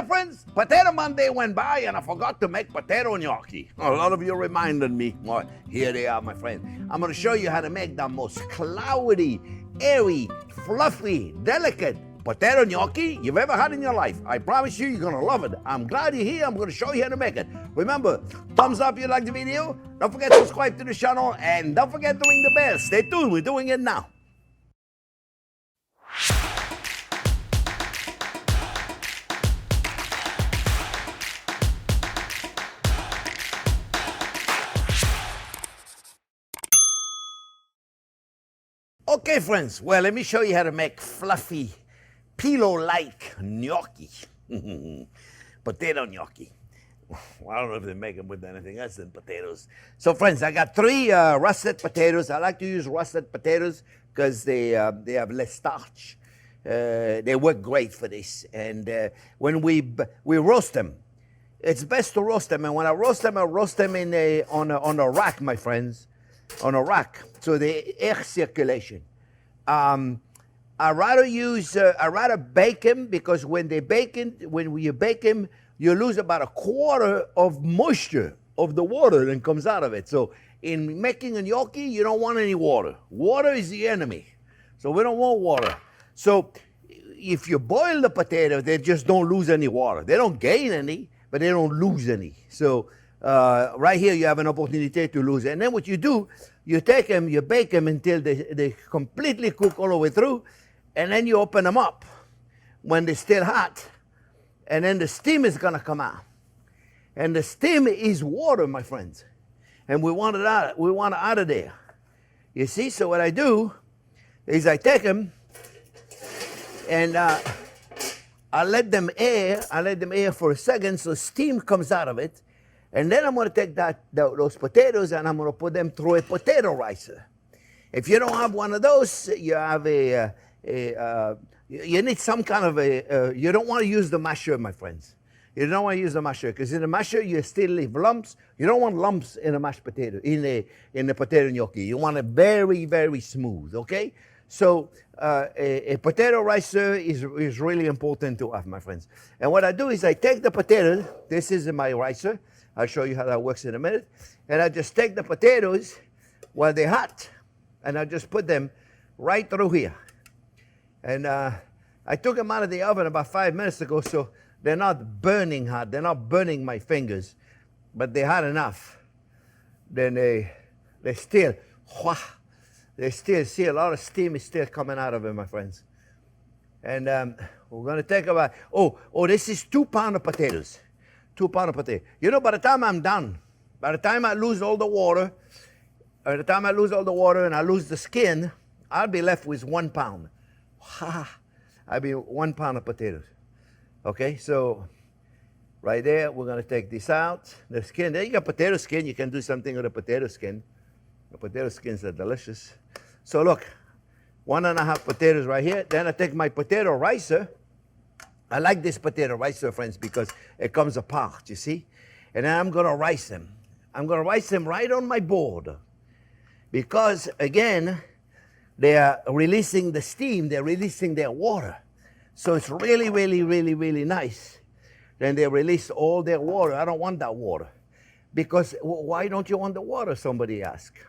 my friends, Potato Monday went by and I forgot to make potato gnocchi. A lot of you reminded me. Well, here they are, my friend. I'm gonna show you how to make the most cloudy, airy, fluffy, delicate potato gnocchi you've ever had in your life. I promise you, you're gonna love it. I'm glad you're here. I'm gonna show you how to make it. Remember, thumbs up if you like the video. Don't forget to subscribe to the channel and don't forget to ring the bell. Stay tuned, we're doing it now. Okay, friends, well, let me show you how to make fluffy, pillow-like gnocchi. Potato gnocchi. Well, I don't know if they make them with anything else than potatoes. So, friends, I got 3 russet potatoes. I like to use russet potatoes because they have less starch. They work great for this. And when we roast them, it's best to roast them. And when I roast them in on a rack, my friends, on a rack, so the air circulation. I rather bake them because when you bake them, you lose about 1/4 of moisture of the water that comes out of it. So in making a gnocchi, you don't want any water. Water is the enemy. So we don't want water. So if you boil the potato, they just don't lose any water. They don't gain any, but they don't lose any. So right here, you have an opportunity to lose it. And then what you do, you take them, you bake them until they completely cook all the way through, and then you open them up when they're still hot, and then the steam is gonna come out. And the steam is water, my friends. And we want it out of there. You see, so what I do is I take them and I let them air for a second so steam comes out of it. And then I'm going to take those potatoes and I'm going to put them through a potato ricer. If you don't have one of those, you have you need some kind of you don't want to use the masher, my friends. You don't want to use the masher because in the masher you still leave lumps. You don't want lumps in a mashed potato, in the potato gnocchi. You want it very, very smooth, okay? So a potato ricer is really important to have, my friends. And what I do is I take the potatoes. This is my ricer. I'll show you how that works in a minute. And I just take the potatoes while they're hot, and I just put them right through here. And I took them out of the oven about 5 minutes ago, so they're not burning hot. They're not burning my fingers, but they're hot enough. Then they still, see a lot of steam is still coming out of them, my friends. And we're going to take about, this is 2 pounds of potatoes. 2 pounds of potato. You know, by the time I'm done, by the time I lose all the water, and I lose the skin, I'll be left with 1 pound. I'll be 1 pound of potatoes. Okay, so right there, we're going to take this out. The skin, there you got potato skin. You can do something with the potato skin. The potato skins are delicious. So look, 1.5 potatoes right here. Then I take my potato ricer. I like this potato ricer, friends, because it comes apart, you see? And then I'm going to rice them. I'm going to rice them right on my board because, again, they are releasing the steam. They're releasing their water. So it's really, really, really, really nice. Then they release all their water. I don't want that water. Because why don't you want the water, somebody asked?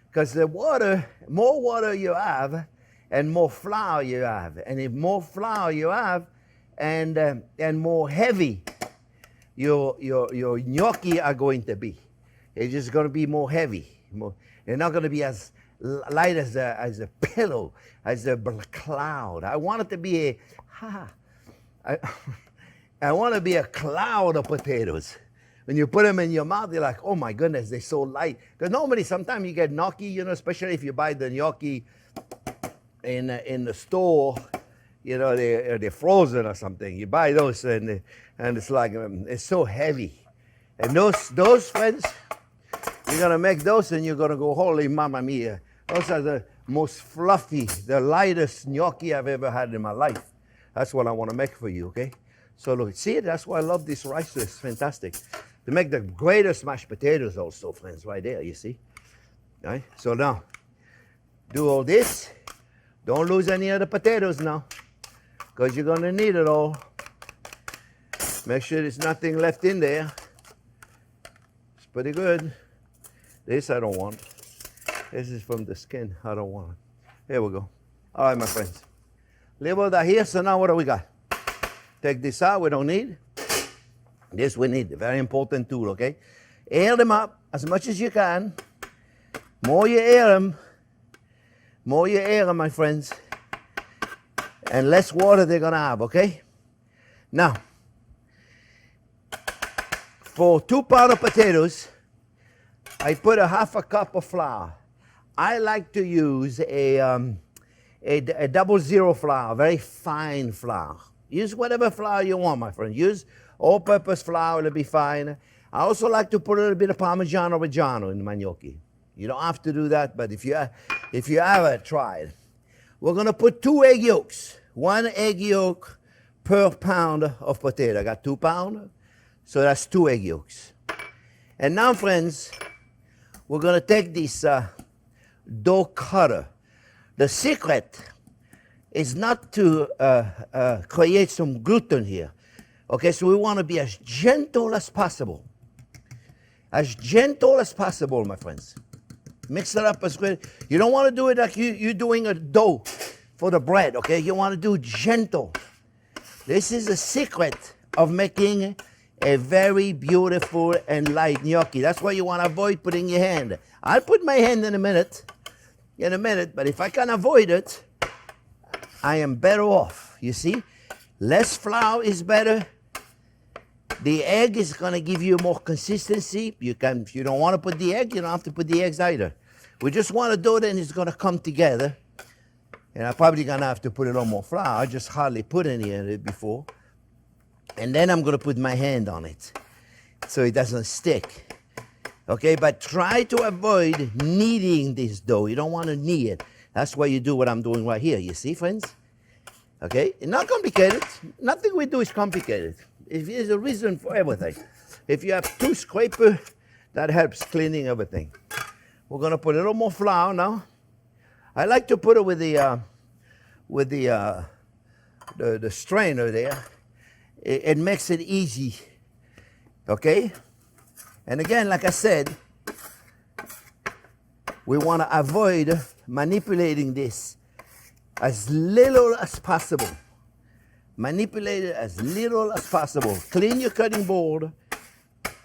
Because the water, more water you have, and more flour you have. And if more flour you have, and more heavy your gnocchi are going to be. It's just going to be more heavy. They're not going to be as light as a pillow, as a cloud. I want it to be I want to be a cloud of potatoes. When you put them in your mouth, you're like, oh my goodness, they're so light. Because normally, sometimes you get gnocchi, you know, especially if you buy the gnocchi in the store. You know, they're frozen or something. You buy those and it's like, it's so heavy. And those friends, you're going to make those and you're going to go, holy mamma mia. Those are the most fluffy, the lightest gnocchi I've ever had in my life. That's what I want to make for you, okay? So look, see, that's why I love this rice. It's fantastic. To make the greatest mashed potatoes also, friends, right there, you see? All right? So now, do all this. Don't lose any of the potatoes now, because you're going to need it all. Make sure there's nothing left in there. It's pretty good. This I don't want. This is from the skin. I don't want it. Here we go. All right, my friends. Leave all that here. So now what do we got? Take this out. We don't need. This we need. Very important tool, okay? Air them up as much as you can. More you air them, my friends, and less water they're going to have, okay? Now, for 2 pounds of potatoes, I put a half a cup of flour. I like to use a 00 flour, very fine flour. Use whatever flour you want, my friend. Use all-purpose flour, it'll be fine. I also like to put a little bit of Parmigiano Reggiano in my gnocchi. You don't have to do that, but if you haven't tried, we're going to put 2 egg yolks. 1 egg yolk per pound of potato. I got 2 pounds, so that's 2 egg yolks. And now, friends, we're going to take this dough cutter. The secret is not to create some gluten here. Okay, so we want to be as gentle as possible. As gentle as possible, my friends. Mix it up as good. You don't want to do it like you're doing a dough for the bread, okay? You want to do gentle. This is the secret of making a very beautiful and light gnocchi. That's why you want to avoid putting your hand. I'll put my hand in a minute, but if I can avoid it, I am better off, you see? Less flour is better. The egg is going to give you more consistency. If you don't want to put the egg, you don't have to put the eggs either. We just want to do it and it's going to come together. And I'm probably going to have to put a little more flour. I just hardly put any in it before. And then I'm going to put my hand on it so it doesn't stick. Okay, but try to avoid kneading this dough. You don't want to knead it. That's why you do what I'm doing right here. You see, friends? Okay, it's not complicated. Nothing we do is complicated. There's a reason for everything. If you have 2 scrapers, that helps cleaning everything. We're going to put a little more flour now. I like to put it with the strainer there. It makes it easy. Okay? And again, like I said, we want to avoid manipulating this as little as possible. Manipulate it as little as possible. Clean your cutting board.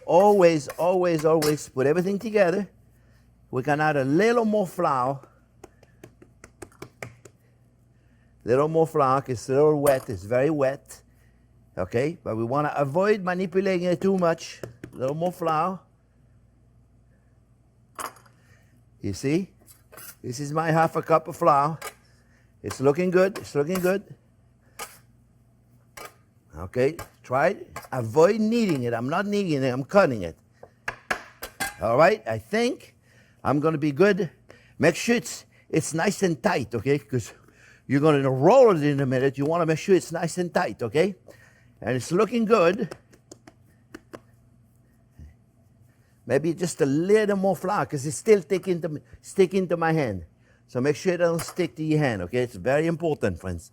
Always, always, always put everything together. We can add a little more flour. Little more flour, because it's a little wet. It's very wet. Okay? But we want to avoid manipulating it too much. A little more flour. You see? This is my half a cup of flour. It's looking good. It's looking good. Okay, try it. Avoid kneading it. I'm not kneading it, I'm cutting it. All right, I think I'm going to be good. Make sure it's nice and tight, okay? Because you're going to roll it in a minute. You want to make sure it's nice and tight, okay? And it's looking good. Maybe just a little more flour because it's still sticking to my hand. So make sure it doesn't stick to your hand, okay? It's very important, friends.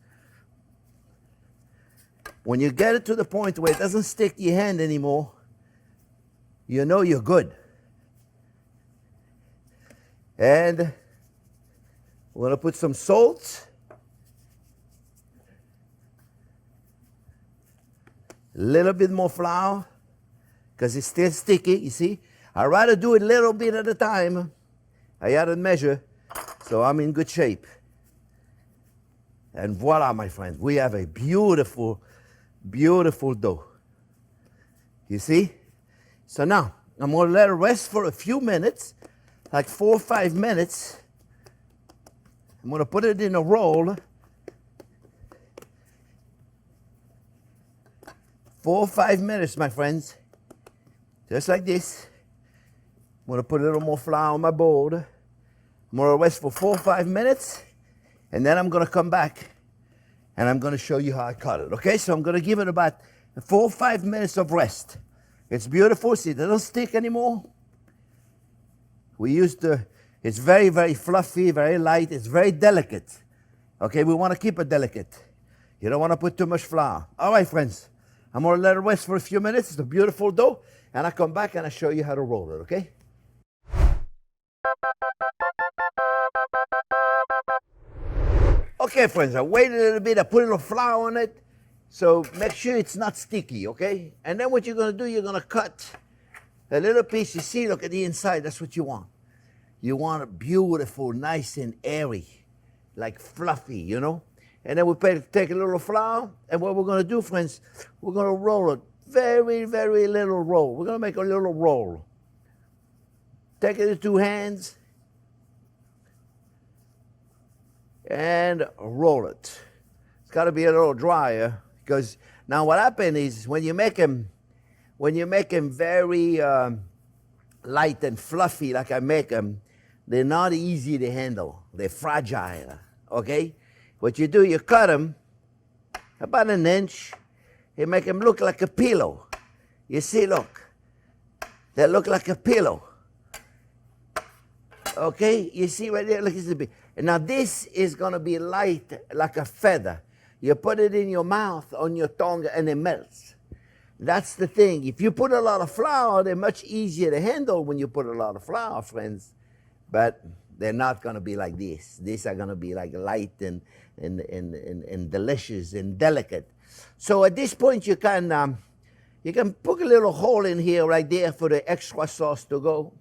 When you get it to the point where it doesn't stick to your hand anymore, you know you're good. And we're going to put some salt. A little bit more flour because it's still sticky, you see. I'd rather do it a little bit at a time. I added measure, so I'm in good shape. And voila, my friends, we have a beautiful, beautiful dough. You see? So now, I'm going to let it rest for a few minutes, like 4 or 5 minutes. I'm going to put it in a roll. 4 or 5 minutes, my friends. Just like this. I'm going to put a little more flour on my bowl. I'm going to rest for 4 or 5 minutes. And then I'm going to come back and I'm going to show you how I cut it. Okay, so I'm going to give it about 4 or 5 minutes of rest. It's beautiful. See, it doesn't stick anymore. It's very, very fluffy, very light. It's very delicate. Okay, we want to keep it delicate. You don't want to put too much flour. All right, friends. I'm gonna let it rest for a few minutes. It's a beautiful dough. And I come back and I show you how to roll it, okay? Okay, friends, I waited a little bit. I put a little flour on it. So make sure it's not sticky, okay? And then what you're gonna do, you're gonna cut a little piece. You see, look at the inside. That's what you want. You want it beautiful, nice and airy, like fluffy, you know? And then we take a little flour, and what we're gonna do, friends, we're gonna roll it. Very, very little roll. We're gonna make a little roll. Take it in 2 hands and roll it. It's gotta be a little drier, because now what happens is when you make them very light and fluffy like I make them, they're not easy to handle. They're fragile, okay? What you do, you cut them about 1 inch. You make them look like a pillow. You see, look. They look like a pillow. Okay? You see right there? Look, and now this is going to be light like a feather. You put it in your mouth, on your tongue, and it melts. That's the thing. If you put a lot of flour, they're much easier to handle when you put a lot of flour, friends. But they're not going to be like this. These are going to be like light and delicious and delicate. So at this point, you can put a little hole in here right there for the extra sauce to go.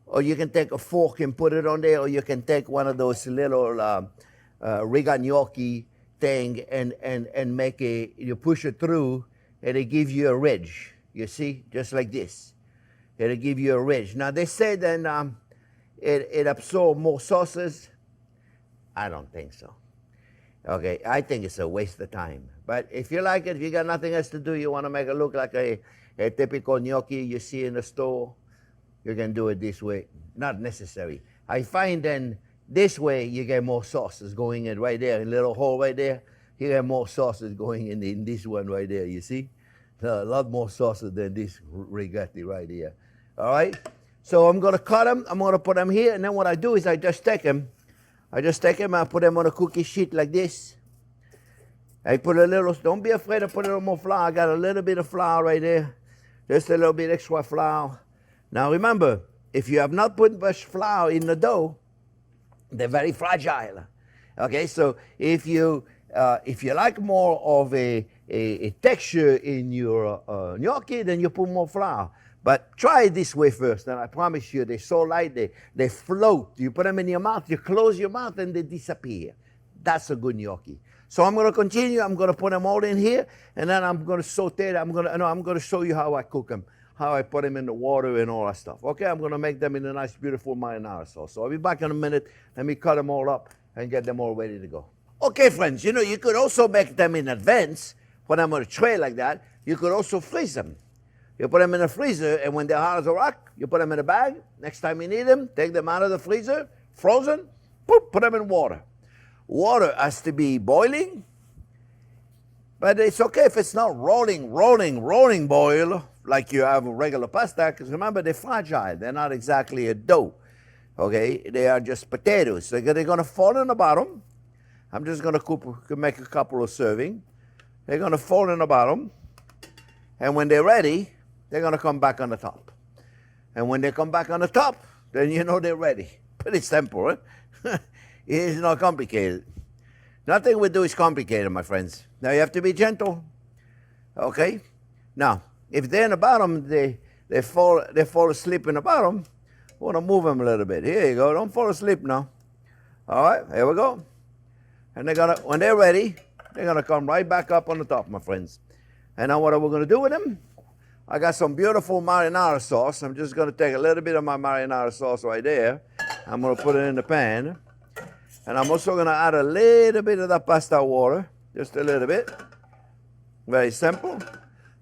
Or you can take a fork and put it on there, or you can take one of those little gnocchi thing and make you push it through, and it gives you a ridge. You see, just like this. It'll give you a ridge. Now they say that it absorbs more sauces. I don't think so. Okay, I think it's a waste of time. But if you like it, if you got nothing else to do, you want to make it look like a typical gnocchi you see in the store, you can do it this way. Not necessary. I find then this way you get more sauces going in right there, a little hole right there. You get more sauces going in this one right there, you see? A lot more sauces than this rigatoni right here. All right? So I'm going to cut them. I'm going to put them here. And then what I do is I just take them. I put them on a cookie sheet like this. I put a little, don't be afraid to put a little more flour. I got a little bit of flour right there. Just a little bit extra flour. Now remember, if you have not put much flour in the dough, they're very fragile. Okay, so if you like more of a texture in your gnocchi, then you put more flour. But try it this way first, and I promise you, they're so light, they float. You put them in your mouth, you close your mouth, and they disappear. That's a good gnocchi. So I'm going to continue. I'm going to put them all in here, and then I'm going to saute them. I'm going to show you how I cook them, how I put them in the water and all that stuff. Okay, I'm going to make them in a nice, beautiful marinara sauce. So I'll be back in a minute. Let me cut them all up and get them all ready to go. Okay, friends, you know, you could also make them in advance, put them on a tray like that. You could also freeze them. You put them in the freezer, and when they're hard as a rock, you put them in a bag. Next time you need them, take them out of the freezer, frozen, put them in water. Water has to be boiling, but it's okay if it's not rolling boil like you have regular pasta, because remember, they're fragile. They're not exactly a dough, okay? They are just potatoes. So they're going to fall in the bottom. I'm just going to make a couple of serving. They're going to fall in the bottom, and when they're ready, they're going to come back on the top. And when they come back on the top, then you know they're ready. Pretty simple, eh? It's not complicated. Nothing we do is complicated, my friends. Now you have to be gentle, okay? Now, if they're in the bottom, they fall asleep in the bottom, I want to move them a little bit. Here you go. Don't fall asleep now. All right, here we go. And when they're ready, they're going to come right back up on the top, my friends. And now what are we going to do with them? I got some beautiful marinara sauce. I'm just going to take a little bit of my marinara sauce right there. I'm going to put it in the pan. And I'm also going to add a little bit of that pasta water. Just a little bit. Very simple.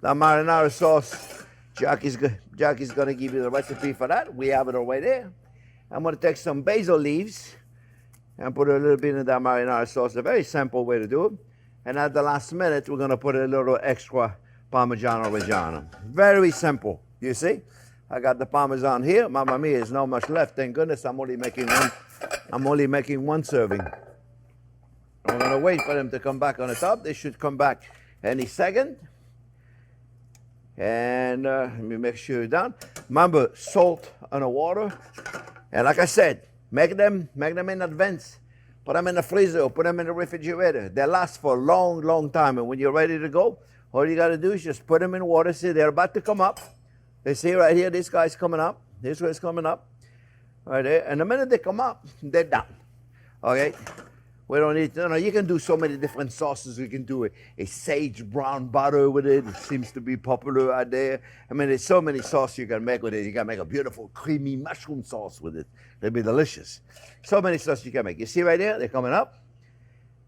The marinara sauce, Jackie's going to give you the recipe for that. We have it all right there. I'm going to take some basil leaves and put a little bit of that marinara sauce. A very simple way to do it. And at the last minute, we're going to put a little extra Parmigiano Reggiano. Very simple, you see? I got the Parmesan here. Mamma mia, there's not much left. Thank goodness I'm only making one serving. I'm going to wait for them to come back on the top. They should come back any second. And let me make sure you're done. Remember, salt on the water. And like I said, make them in advance. Put them in the freezer or put them in the refrigerator. They last for a long, long time. And when you're ready to go, all you got to do is just put them in water. See, they're about to come up. They see right here, this guy's coming up. This guy's coming up. Right there. And the minute they come up, they're done. Okay? We don't need, you can do so many different sauces. You can do a sage brown butter with it. It seems to be popular out there. I mean, there's so many sauces you can make with it. You can make a beautiful creamy mushroom sauce with it. It'll be delicious. So many sauces you can make. You see right there? They're coming up.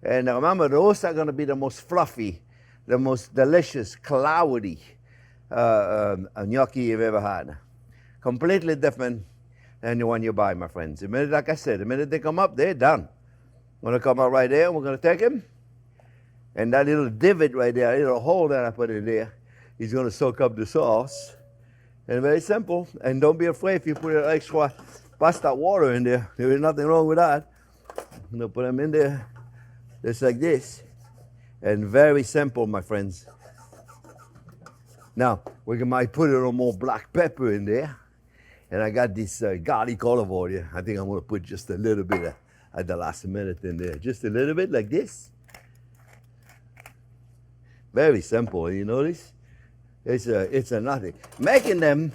And remember, those are going to be the most fluffy, the most delicious, cloudy gnocchi you've ever had. Completely different than the one you buy, my friends. The minute, like I said, the minute they come up, they're done. I'm going to come out right there, and we're going to take him. And that little divot right there, that little hole that I put in there, he's going to soak up the sauce. And very simple. And don't be afraid if you put extra pasta water in there. There is nothing wrong with that. I'm going to put them in there just like this. And very simple, my friends. Now, we might put a little more black pepper in there. And I got this garlic olive oil here. I think I'm going to put just a little bit at the last minute in there. Just a little bit like this. Very simple, you notice? It's a nothing. Making them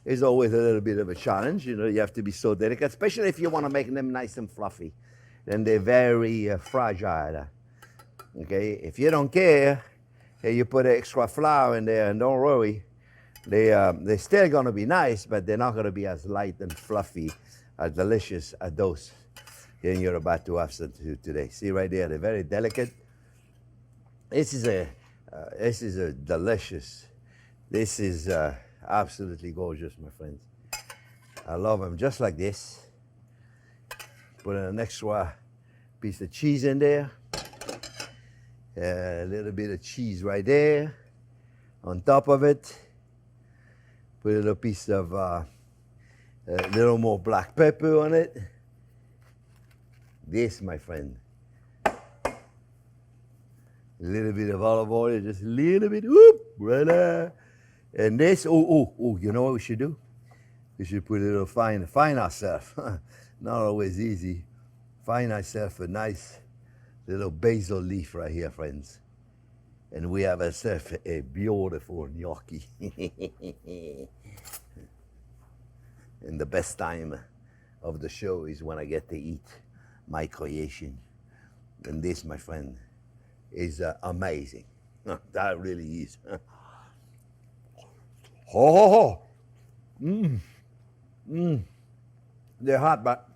is always a little bit of a challenge. You know, you have to be so delicate, especially if you want to make them nice and fluffy. Then they're very fragile. Okay, if you don't care, you put extra flour in there, and don't worry, they're still going to be nice, but they're not going to be as light and fluffy, as delicious as those. And you're about to have some today. See right there, they're very delicate. This is a delicious. This is absolutely gorgeous, my friends. I love them just like this. Put an extra piece of cheese in there. A little bit of cheese right there. On top of it, put a little piece of a little more black pepper on it. This, my friend, a little bit of olive oil, just a little bit, whoop, right there. And this, you know what we should do? We should put a little find ourselves, not always easy, find ourselves a nice little basil leaf right here, friends. And we have ourselves a beautiful gnocchi. And the best time of the show is when I get to eat my creation. And this, my friend, is amazing. That really is. They're hot, but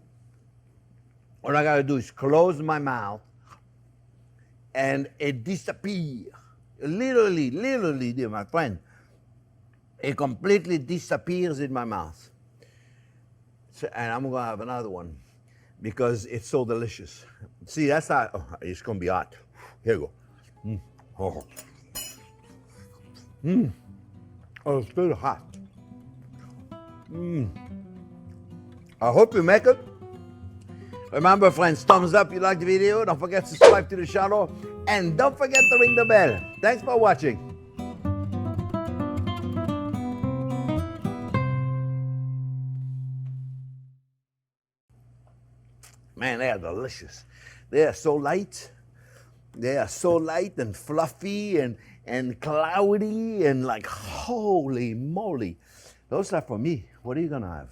what I gotta do is close my mouth and it disappears. Literally, dear my friend, it completely disappears in my mouth. So, and I'm gonna have another one, because it's so delicious. See, that's how, it's gonna be hot. Here you go. Oh, it's still hot. I hope you make it. Remember, friends, thumbs up if you like the video. Don't forget to subscribe to the channel. And don't forget to ring the bell. Thanks for watching. Man, they are delicious. They are so light. They are so light and fluffy and cloudy and like, holy moly. Those are for me. What are you going to have?